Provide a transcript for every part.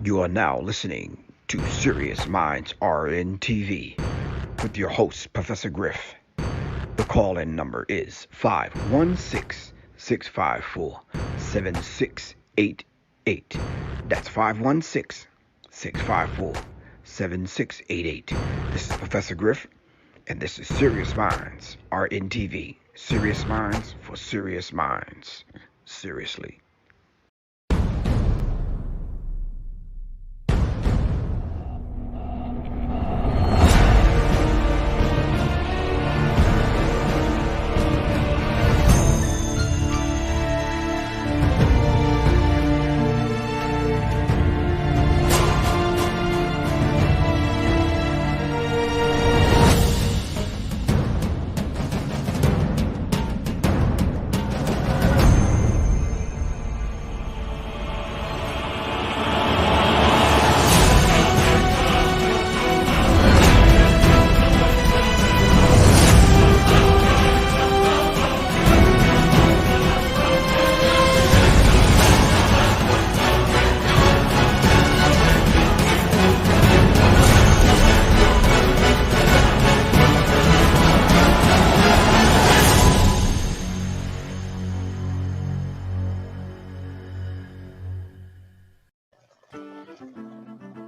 You are now listening to Serious Minds RNTV with your host, Professor Griff. The call-in number is 516-654-7688. That's 516-654-7688. This is Professor Griff, and this is Serious Minds RNTV. Serious Minds for Serious Minds. Seriously.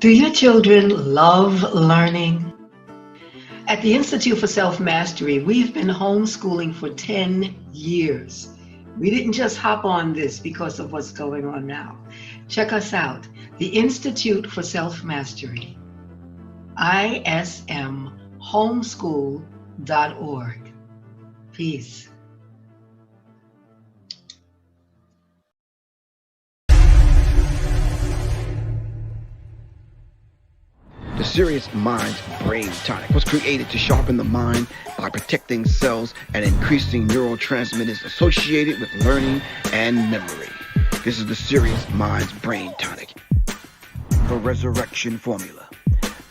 Do your children love learning? At the Institute for Self-Mastery, we've been homeschooling for 10 years. We didn't just hop on this because of what's going on now. Check us out, the Institute for Self-Mastery, ismhomeschool.org. Peace. The Serious Minds Brain Tonic was created to sharpen the mind by protecting cells and increasing neurotransmitters associated with learning and memory. This is the Serious Minds Brain Tonic. The Resurrection Formula.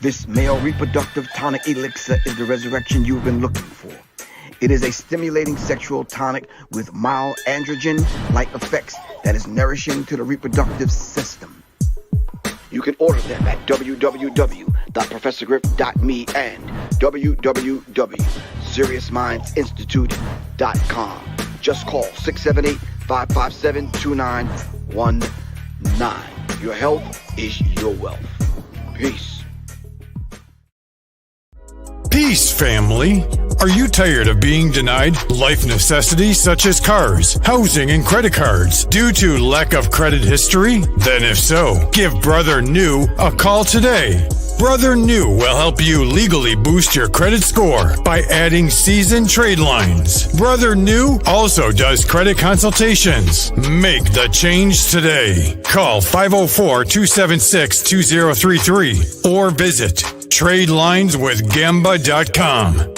This male reproductive tonic elixir is the resurrection you've been looking for. It is a stimulating sexual tonic with mild androgen-like effects that is nourishing to the reproductive system. You can order them at www.professorgriff.me and www.seriousmindsinstitute.com. Just call 678-557-2919. Your health is your wealth. Peace. Peace, family. Are you tired of being denied life necessities such as cars, housing, and credit cards due to lack of credit history? Then if so, give Brother New a call today. Brother New will help you legally boost your credit score by adding seasoned trade lines. Brother New also does credit consultations. Make the change today. Call 504-276-2033 or visit tradelineswithgamba.com.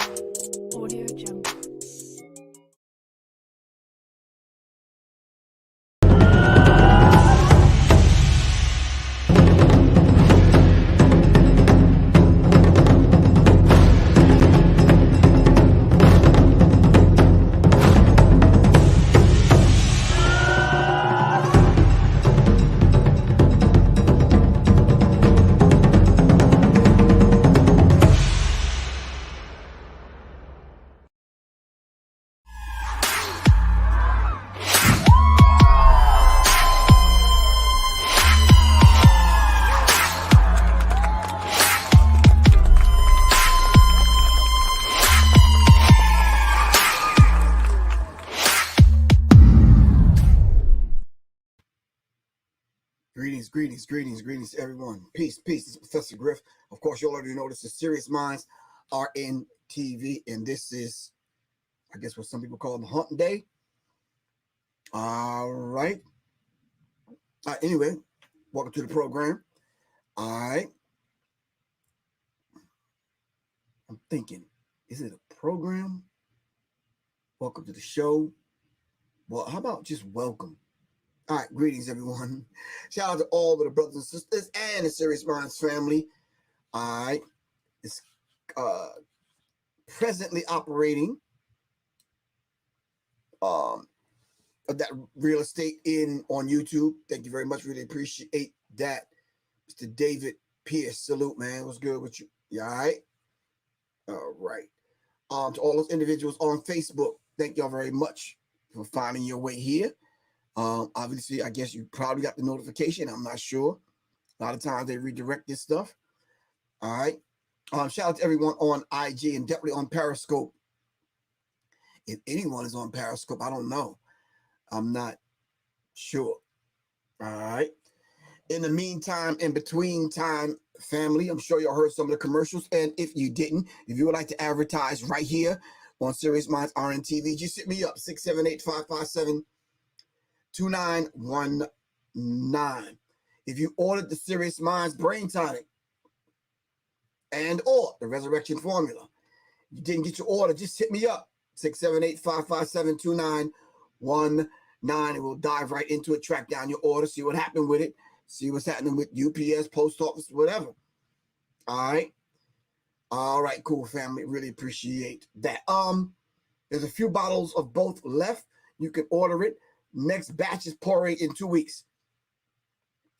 Greetings, everyone. Peace. This is Professor Griff. Of course, you already know this is Serious Minds RNTV, and this is, I guess, what some people call the Hump Day. All right. Anyway, welcome to the program. All right. I'm thinking, is it a program? Welcome to the show. Well, how about just welcome? All right, greetings, everyone. Shout out to all of the brothers and sisters and the Serious Minds family. All right, it's presently operating that real estate in on YouTube. Thank you very much. Really appreciate that. Mr. David Pierce, salute, man. What's good with you? You all right? All right. To all those individuals on Facebook, thank y'all very much for finding your way here. Obviously, I guess you probably got the notification. I'm not sure. A lot of times they redirect this stuff. All right. Shout out to everyone on IG and definitely on Periscope. If anyone is on Periscope, I don't know. I'm not sure. All right. In the meantime, in between time, family, I'm sure y'all heard some of the commercials. And if you didn't, if you would like to advertise right here on Serious Minds RNTV, just hit me up, 678-557-2919. If you ordered the Serious Minds Brain Tonic and or the Resurrection Formula, you didn't get your order, just hit me up, 678-557-2919. And we'll dive right into it, track down your order, see what happened with it. See what's happening with UPS, post office, whatever. All right. All right, cool, family. Really appreciate that. There's a few bottles of both left. You can order it. Next batch is pouring in 2 weeks.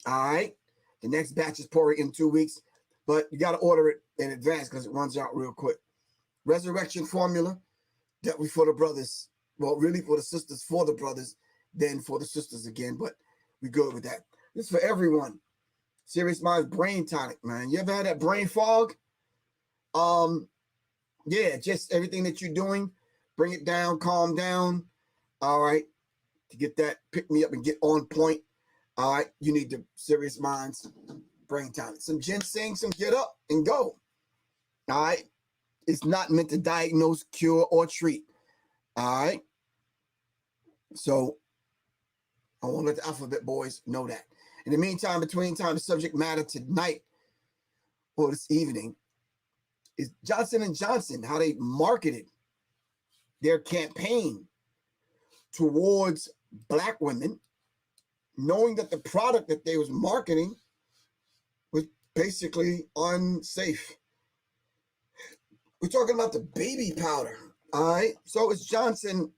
All right. The next batch is pouring in 2 weeks, but you got to order it in advance because it runs out real quick. Resurrection Formula, definitely for the brothers. Well, really for the sisters, for the brothers, then for the sisters again, but we good with that. This is for everyone. Serious Minds Brain Tonic, man. You ever had that brain fog? Yeah, just everything that you're doing, bring it down, calm down. All right. To get that, pick me up and get on point. All right. You need the Serious Minds Brain Tonic. Some ginseng, some get up and go. All right. It's not meant to diagnose, cure, or treat. All right. So I want to let the alphabet boys know that. In the meantime, between time, the subject matter tonight or this evening is Johnson & Johnson, how they marketed their campaign towards Black women, knowing that the product that they was marketing was basically unsafe. We're talking about the baby powder, all right? So it's Johnson.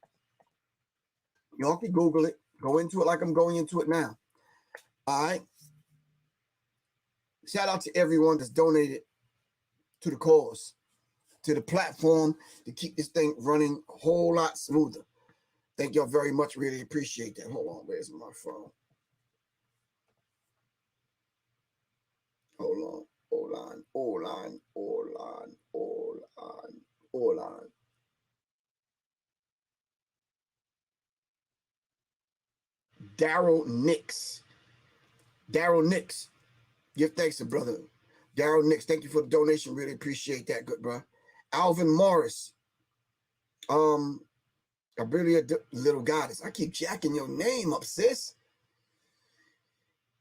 Y'all can Google it. Go into it like I'm going into it now. All right. Shout out to everyone that's donated to the cause, to the platform to keep this thing running a whole lot smoother. Thank y'all very much. Really appreciate that. Hold on. Where's my phone? Hold on. Hold on. Hold on. Hold on. Hold on. Hold on. Daryl Nix. Daryl Nix. Give thanks to brother. Daryl Nix. Thank you for the donation. Really appreciate that, good bro. Alvin Morris. Really a little goddess. I keep jacking your name up, sis.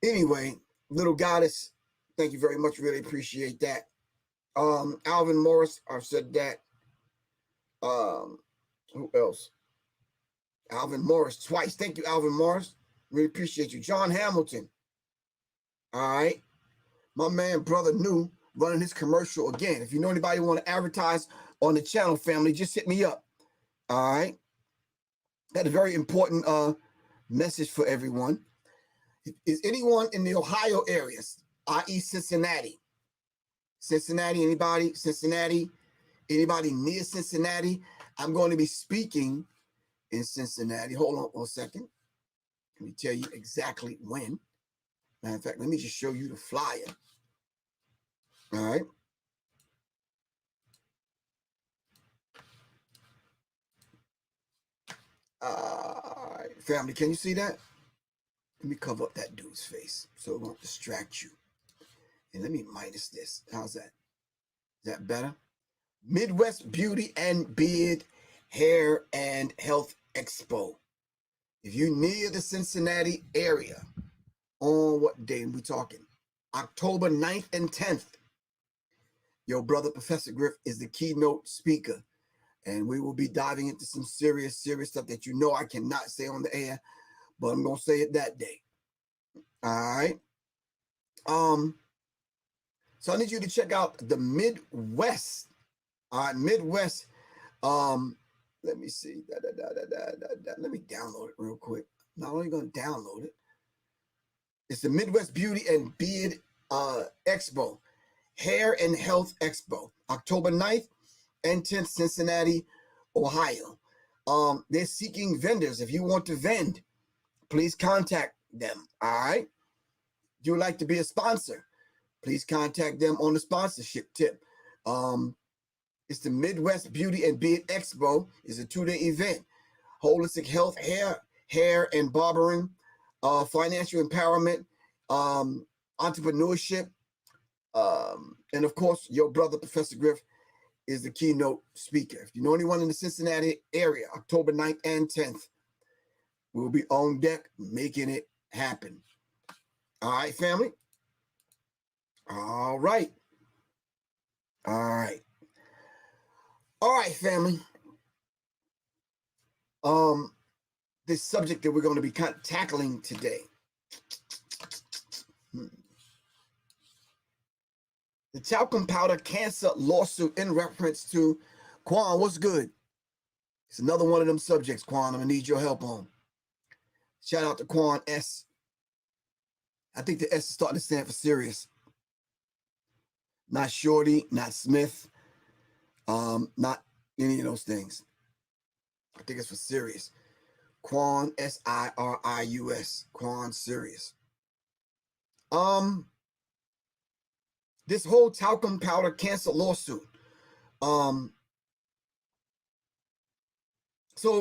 Anyway, little goddess. Thank you very much. Really appreciate that. Alvin Morris. I've said that. Who else? Alvin Morris twice. Thank you, Alvin Morris. Really appreciate you. John Hamilton. All right. My man, brother New, running his commercial again. If you know anybody who want to advertise on the channel, family, just hit me up. All right. That's a very important message for everyone. Is anyone in the Ohio areas, i.e. Cincinnati? Cincinnati, anybody? Cincinnati? Anybody near Cincinnati? I'm going to be speaking in Cincinnati. Hold on one second. Let me tell you exactly when. Matter of fact, let me just show you the flyer. All right. All right, family, can you see that? Let me cover up that dude's face so it won't distract you. And let me minus this. How's that? Is that better? Midwest Beauty and Beard, Hair, and Health Expo. If you're near the Cincinnati area, on what day are we talking? October 9th and 10th. Your brother, Professor Griff, is the keynote speaker. And we will be diving into some serious stuff that you know I cannot say on the air, but I'm going to say it that day. All right. So I need you to check out the Midwest. All right, Midwest. Let me see. Let me download it real quick. Not only going to download it. It's the Midwest Beauty and Beard Expo, Hair and Health Expo, October 9th and 10th, Cincinnati, Ohio. They're seeking vendors. If you want to vend, please contact them. All right. If you would like to be a sponsor, please contact them on the sponsorship tip. It's the Midwest Beauty and Beard Expo. It's a 2-day event. Holistic health, hair and barbering, financial empowerment, entrepreneurship, and of course, your brother, Professor Griff, is the keynote speaker. If you know anyone in the Cincinnati area, October 9th and 10th, we'll be on deck making it happen. All right, family? All right. All right. All right, family. This subject that we're going to be kind of tackling today. The talcum powder cancer lawsuit in reference to Quan. What's good? It's another one of them subjects, Quan, I'm going to need your help on. Shout out to Quan S. I think the S is starting to stand for serious. Not Shorty, not Smith, not any of those things. I think it's for serious. Quan, S-I-R-I-U-S. Quan Serious. This whole talcum powder cancer lawsuit. So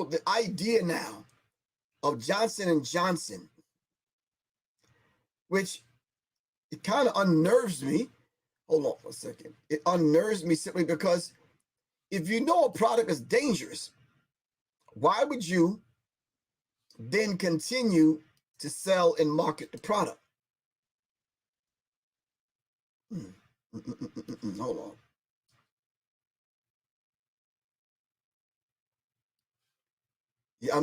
the idea now of Johnson & Johnson, which it kind of unnerves me. Hold on for a second. It unnerves me simply because if you know a product is dangerous, why would you then continue to sell and market the product? Hold on. Yeah,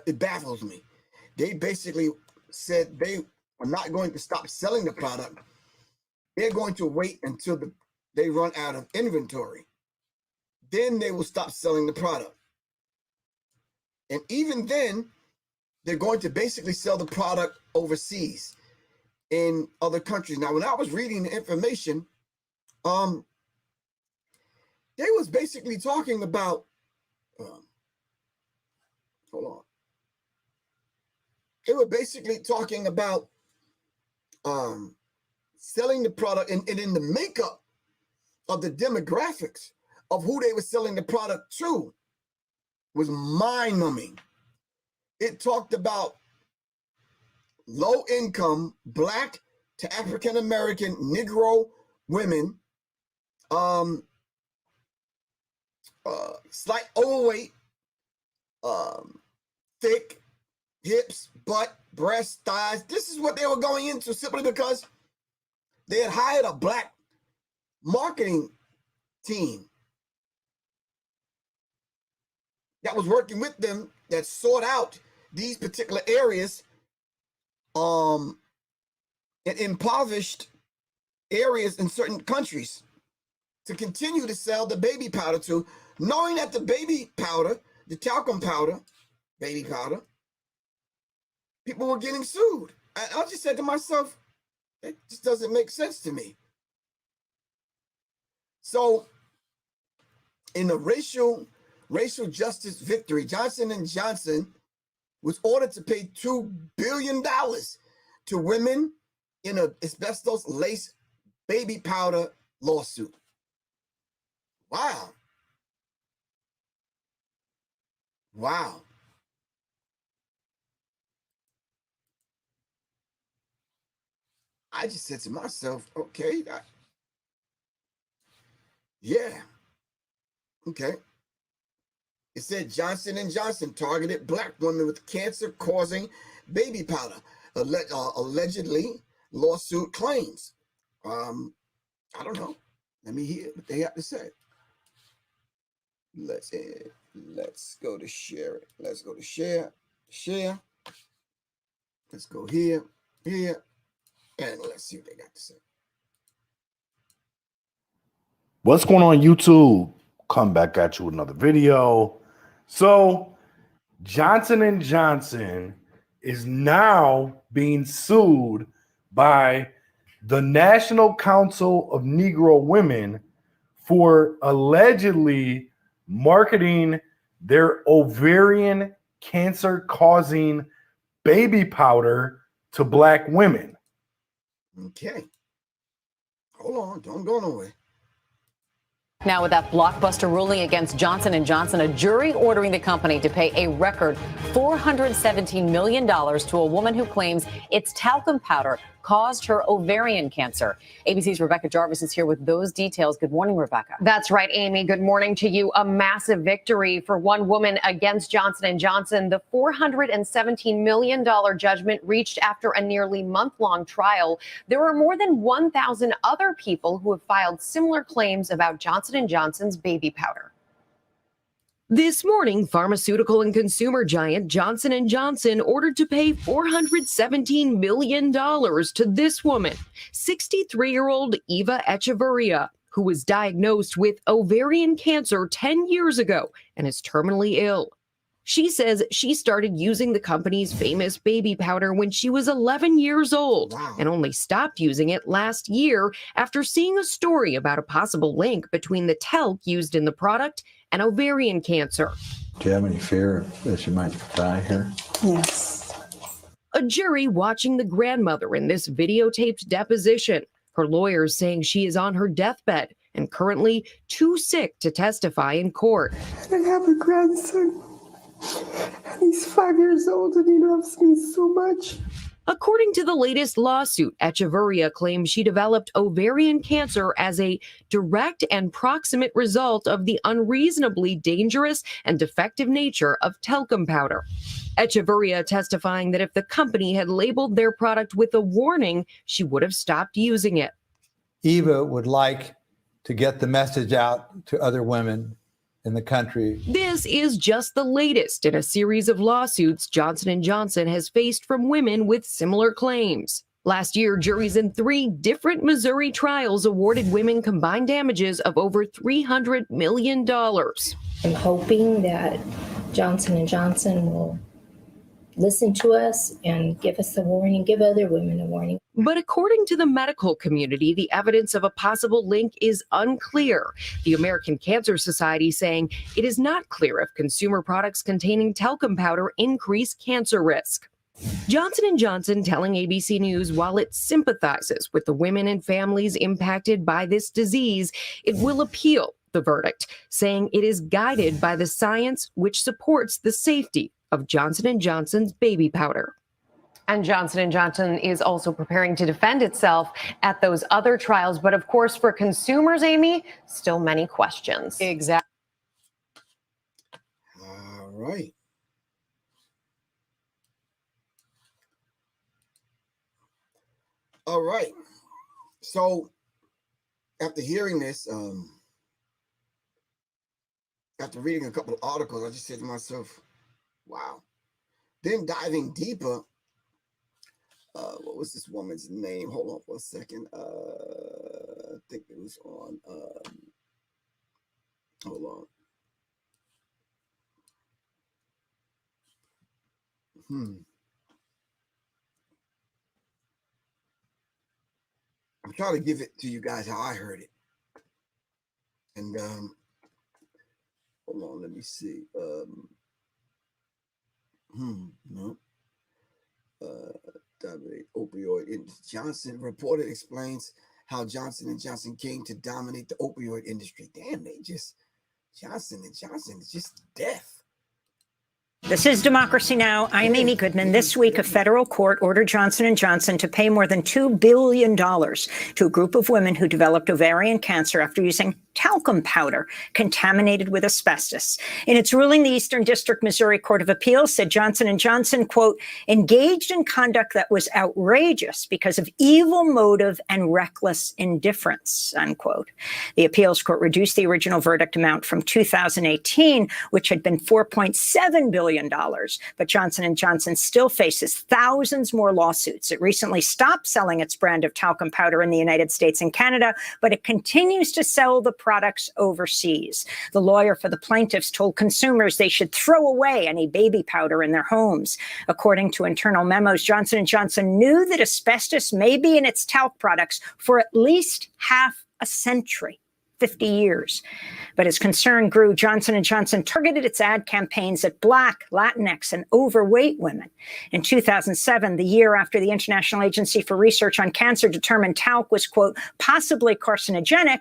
it baffles me. They basically said they are not going to stop selling the product. They're going to wait until they run out of inventory. Then they will stop selling the product. And even then, they're going to basically sell the product overseas in other countries. Now, when I was reading the information, they was basically talking about, hold on. They were basically talking about selling the product and in the makeup of the demographics of who they were selling the product to was mind-numbing. It talked about low-income Black to African-American Negro women, slight overweight, thick hips, butt, breast, thighs. This is what they were going into simply because they had hired a Black marketing team that was working with them that sought out these particular areas in impoverished areas in certain countries to continue to sell the baby powder to, knowing that the baby powder, the talcum powder, baby powder, people were getting sued. I just said to myself, it just doesn't make sense to me. So in the racial justice victory, Johnson & Johnson was ordered to pay $2 billion to women in an asbestos-laced baby powder lawsuit. Wow. Wow. I just said to myself, okay, yeah, okay. It said Johnson & Johnson targeted Black women with cancer-causing baby powder, allegedly lawsuit claims. I don't know. Let me hear what they have to say. Let's go to share it. Let's go to share. Let's go here, and let's see what they got to say. What's going on, YouTube? Come back at you with another video. So Johnson & Johnson is now being sued by the National Council of Negro Women for allegedly marketing their ovarian cancer causing baby powder to Black women. Okay. Hold on. Don't go nowhere. Now, with that blockbuster ruling against Johnson & Johnson, a jury ordering the company to pay a record $417 million to a woman who claims its talcum powder caused her ovarian cancer. ABC's Rebecca Jarvis is here with those details. Good morning, Rebecca. That's right, Amy. Good morning to you. A massive victory for one woman against Johnson & Johnson. The $417 million judgment reached after a nearly month-long trial. There are more than 1,000 other people who have filed similar claims about Johnson & Johnson's baby powder. This morning, pharmaceutical and consumer giant Johnson & Johnson ordered to pay $417 million to this woman, 63-year-old Eva Echeverria, who was diagnosed with ovarian cancer 10 years ago and is terminally ill. She says she started using the company's famous baby powder when she was 11 years old and only stopped using it last year after seeing a story about a possible link between the talc used in the product and ovarian cancer. Do you have any fear that you might die here? Yes. A jury watching the grandmother in this videotaped deposition. Her lawyers saying she is on her deathbed and currently too sick to testify in court. I have a grandson, and he's 5 years old, and he loves me so much. According to the latest lawsuit, Echeverria claims she developed ovarian cancer as a direct and proximate result of the unreasonably dangerous and defective nature of talcum powder. Echeverria testifying that if the company had labeled their product with a warning, she would have stopped using it. Eva would like to get the message out to other women in the country. This is just the latest in a series of lawsuits Johnson & Johnson has faced from women with similar claims. Last year, juries in 3 different Missouri trials awarded women combined damages of over $300 million. I'm hoping that Johnson & Johnson will listen to us and give us a warning, give other women a warning. But according to the medical community, the evidence of a possible link is unclear. The American Cancer Society saying it is not clear if consumer products containing talcum powder increase cancer risk. Johnson & Johnson telling ABC News while it sympathizes with the women and families impacted by this disease, it will appeal the verdict, saying it is guided by the science which supports the safety of Johnson & Johnson's baby powder. And Johnson & Johnson is also preparing to defend itself at those other trials. But of course, for consumers, Amy, still many questions. Exactly. All right. All right. So after hearing this, after reading a couple of articles, I just said to myself, wow. Then diving deeper, what was this woman's name? Hold on for a second. I think it was on, hold on. I'm trying to give it to you guys how I heard it. And hold on, let me see. No. Dominate opioid. Johnson reported explains how Johnson & Johnson came to dominate the opioid industry. Damn, Johnson & Johnson is just death. This is Democracy Now! I'm Amy Goodman. This week, a federal court ordered Johnson & Johnson to pay more than $2 billion to a group of women who developed ovarian cancer after using talcum powder contaminated with asbestos. In its ruling, the Eastern District Missouri Court of Appeals said Johnson & Johnson, quote, engaged in conduct that was outrageous because of evil motive and reckless indifference, unquote. The appeals court reduced the original verdict amount from 2018, which had been $4.7 billion. But Johnson & Johnson still faces thousands more lawsuits. It recently stopped selling its brand of talcum powder in the United States and Canada, but it continues to sell the products overseas. The lawyer for the plaintiffs told consumers they should throw away any baby powder in their homes. According to internal memos, Johnson & Johnson knew that asbestos may be in its talc products for at least half a century. 50 years. But as concern grew, Johnson & Johnson targeted its ad campaigns at Black, Latinx, and overweight women. In 2007, the year after the International Agency for Research on Cancer determined talc was, quote, possibly carcinogenic,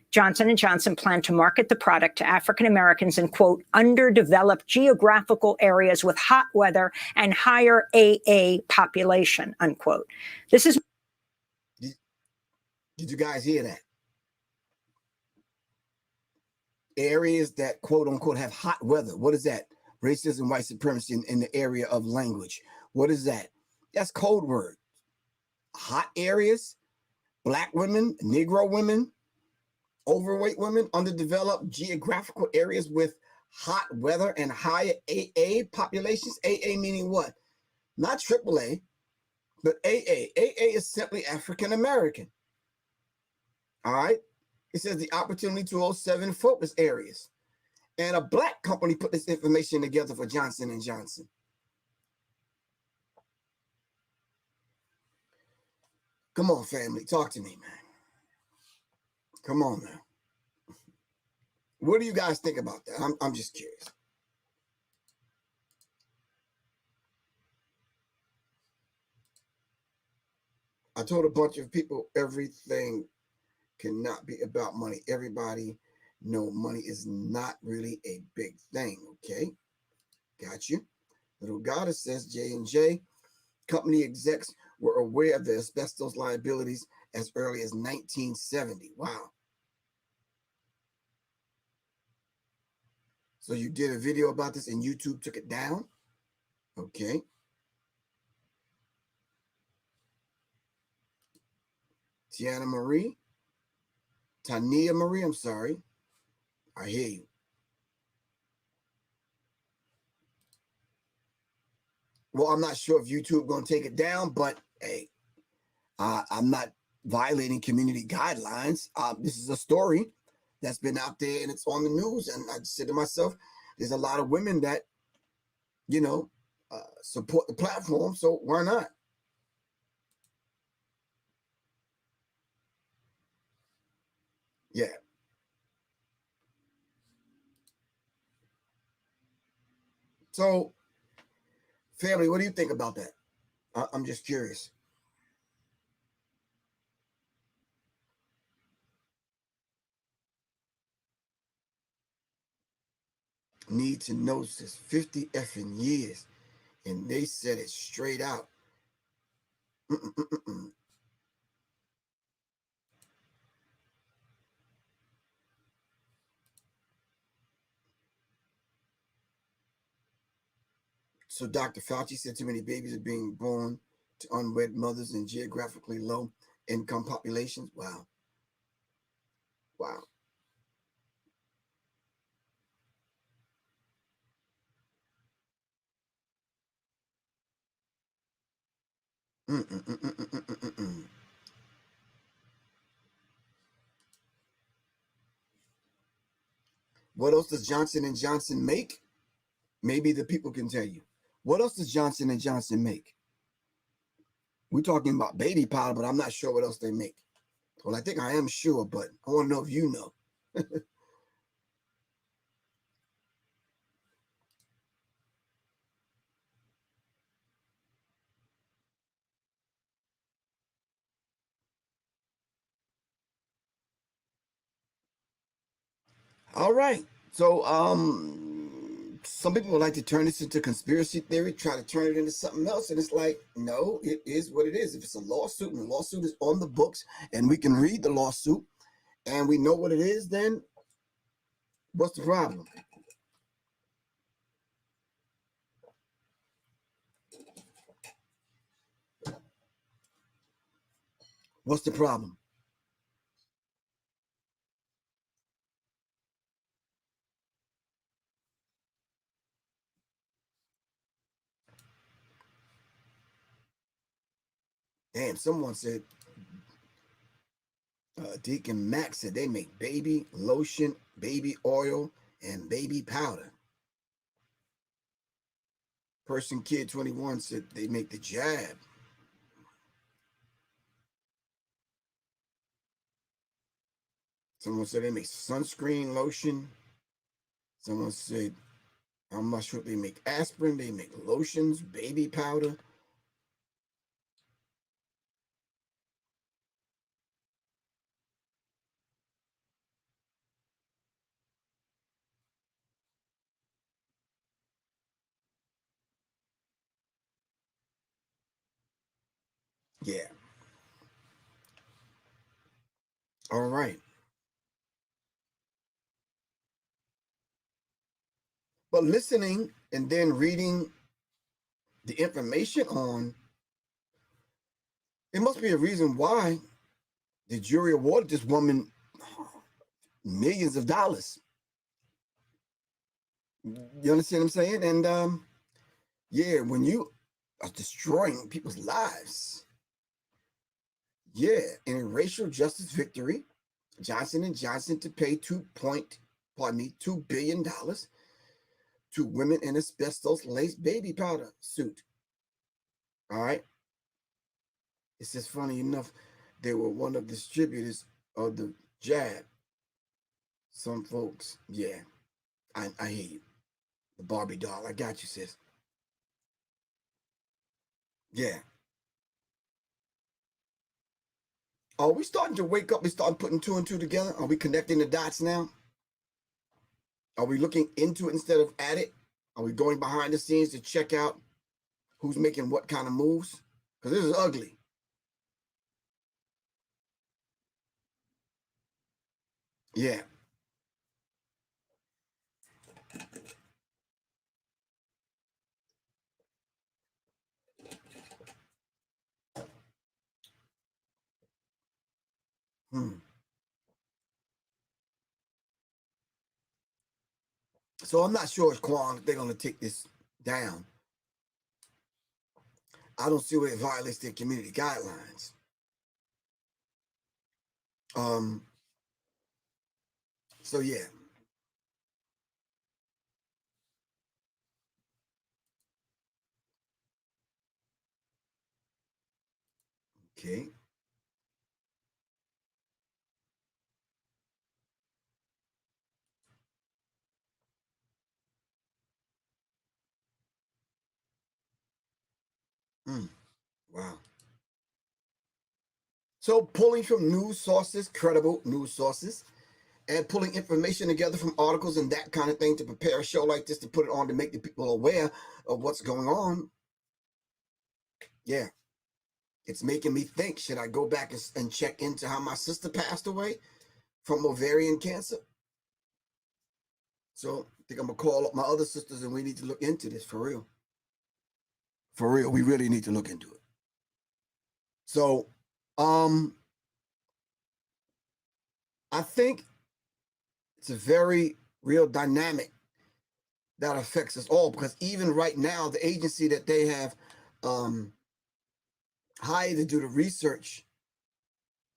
Johnson & Johnson planned to market the product to African Americans in, quote, underdeveloped geographical areas with hot weather and higher AA population, unquote. This is... Did you guys hear that? Areas that, quote unquote, have hot weather. What is that? Racism, white supremacy in the area of language. What is that? That's code word. Hot areas, Black women, Negro women, overweight women, underdeveloped geographical areas with hot weather and higher AA populations. AA meaning what? Not AAA, but AA. AA is simply African American. All right. It says the opportunity 207 focus areas. And a Black company put this information together for Johnson & Johnson. Come on, family. Talk to me, man. Come on now. What do you guys think about that? I'm just curious. I told a bunch of people everything cannot be about money. Everybody know money is not really a big thing, okay? Got you. Little goddess says J&J company execs were aware of the asbestos liabilities as early as 1970. Wow. So you did a video about this and YouTube took it down? Okay. Tania Marie, I'm sorry. I hear you. Well, I'm not sure if YouTube going to take it down, but hey, I'm not violating community guidelines. This is a story that's been out there and it's on the news. And I said to myself, there's a lot of women that, you know, support the platform. So why not? Yeah. So, family, what do you think about that? I'm just curious. Need to know this 50 effing years. And they said it straight out. So Dr. Fauci said too many babies are being born to unwed mothers in geographically low income populations. Wow. Wow. What else does Johnson & Johnson make? Maybe the people can tell you. What else does Johnson & Johnson make? We're talking about baby powder, but I'm not sure what else they make. Well, I think I am sure, but I want to know if you know. All right. So, some people would like to turn this into conspiracy theory, try to turn it into something else. And it's like, no, it is what it is. If it's a lawsuit and the lawsuit is on the books and we can read the lawsuit and we know what it is, then what's the problem? What's the problem? Damn, someone said Deacon Max said they make baby lotion, baby oil, and baby powder. Person Kid 21 said they make the jab. Someone said they make sunscreen lotion. Someone said, I'm not sure if they make aspirin, they make lotions, baby powder. Yeah. All right. But listening and then reading the information on, it must be a reason why the jury awarded this woman millions of dollars. You understand what I'm saying? And yeah, when you are destroying people's lives, yeah, in a racial justice victory, Johnson & Johnson to pay $2 billion to women in asbestos-laced baby powder suit. All right. It's just funny enough, they were one of the distributors of the jab. Some folks, yeah, I hear you. The Barbie doll, I got you, sis. Yeah. Are we starting to wake up and start putting two and two together? Are we connecting the dots now? Are we looking into it instead of at it? Are we going behind the scenes to check out who's making what kind of moves? Because this is ugly. Yeah. So I'm not sure, Quan, if they're going to take this down. I don't see where it violates their community guidelines. So yeah. Okay. Wow. So pulling from news sources, credible news sources, and pulling information together from articles and that kind of thing to prepare a show like this to put it on to make the people aware of what's going on. Yeah. It's making me think, should I go back and check into how my sister passed away from ovarian cancer? So I think I'm going to call up my other sisters and we need to look into this for real. For real, we really need to look into it. So, I think it's a very real dynamic that affects us all, because even right now, the agency that they have hired to do the research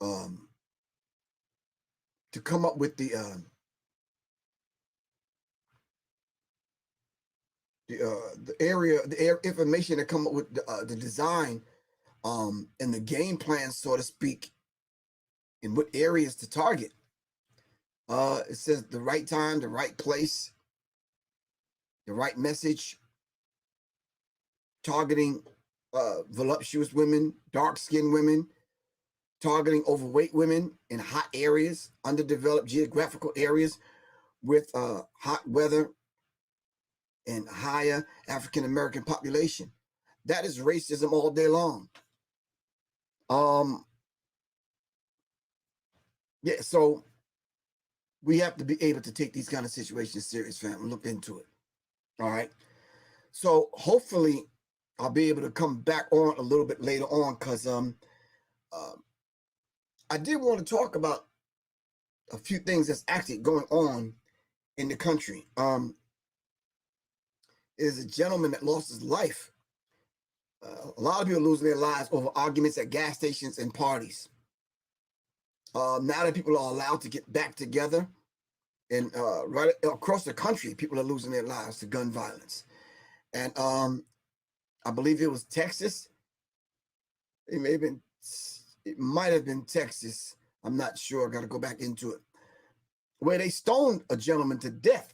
to come up with the information to come up with the design and the game plan, so to speak, in what areas to target. It says the right time, the right place, the right message, targeting voluptuous women, dark-skinned women, targeting overweight women in hot areas, underdeveloped geographical areas with hot weather and higher African-American population. That is racism all day long. Yeah, so we have to be able to take these kind of situations serious, fam, and look into it. All right. So hopefully I'll be able to come back on a little bit later on, because I did want to talk about a few things that's actually going on in the country. There's a gentleman that lost his life. A lot of people losing their lives over arguments at gas stations and parties. Now that people are allowed to get back together, and right across the country, people are losing their lives to gun violence. And I believe it was Texas. It might have been Texas. I'm not sure. I got to go back into it. Where they stoned a gentleman to death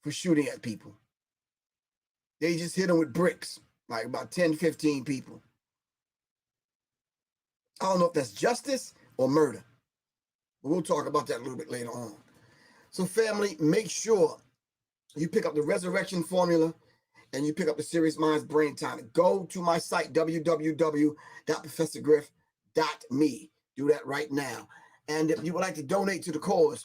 for shooting at people. They just hit him with bricks, like about 10, 15 people. I don't know if that's justice or murder, but we'll talk about that a little bit later on. So family, make sure you pick up the Resurrection Formula and you pick up the Serious Minds Brain Tonic. Go to my site, www.ProfessorGriff.me. Do that right now. And if you would like to donate to the cause,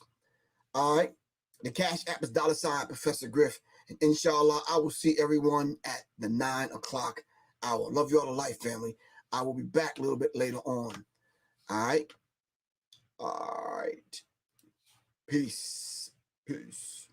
all right, the Cash App is $ Professor Griff. And inshallah, I will see everyone at the 9 o'clock hour. Love you all to life, family. I will be back a little bit later on. All right. All right. Peace. Peace.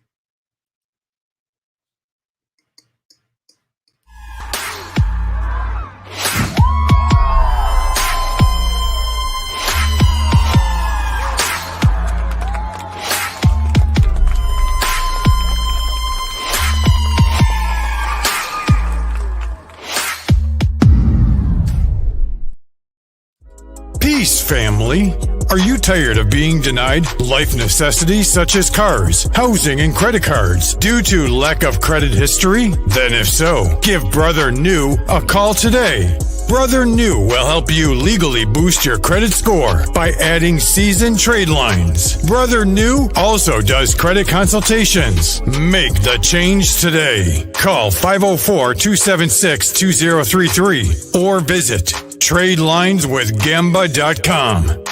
Peace, family. Are you tired of being denied life necessities such as cars, housing, and credit cards due to lack of credit history? Then if so, give Brother New a call today. Brother New will help you legally boost your credit score by adding seasoned trade lines. Brother New also does credit consultations. Make the change today. Call 504-276-2033 or visit TradeLinesWithGamba.com.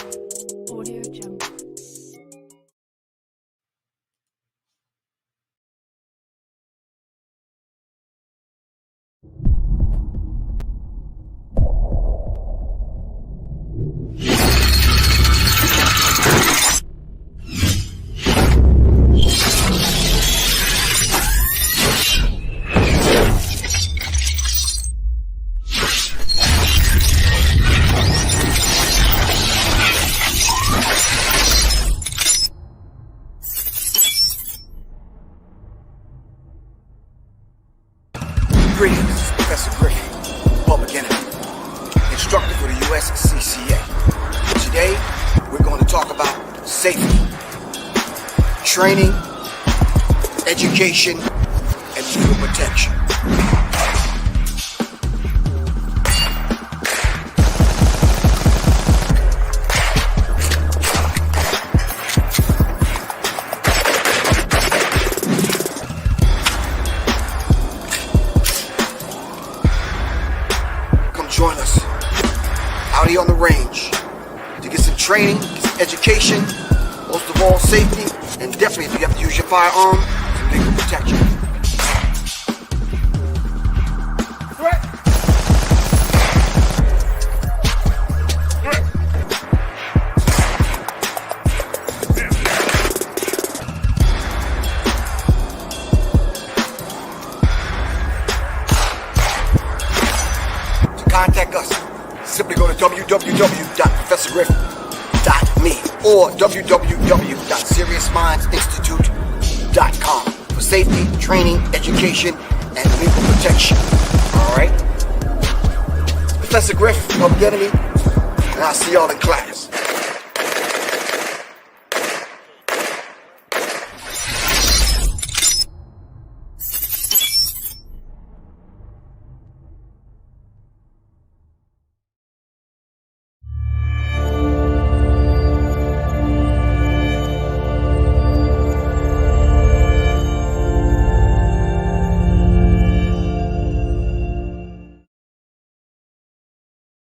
Greetings, Professor Griff, public enemy, instructor for the USCCA. Today, we're going to talk about safety, training, education, and legal protection. Join us out here on the range to get some training, get some education, most of all safety, and definitely if you have to use your firearm, some legal protection. Contact us. Simply go to www.ProfessorGriff.me or www.SeriousMindsInstitute.com for safety, training, education, and legal protection. All right? Professor Griff, public enemy, and I'll see y'all in class.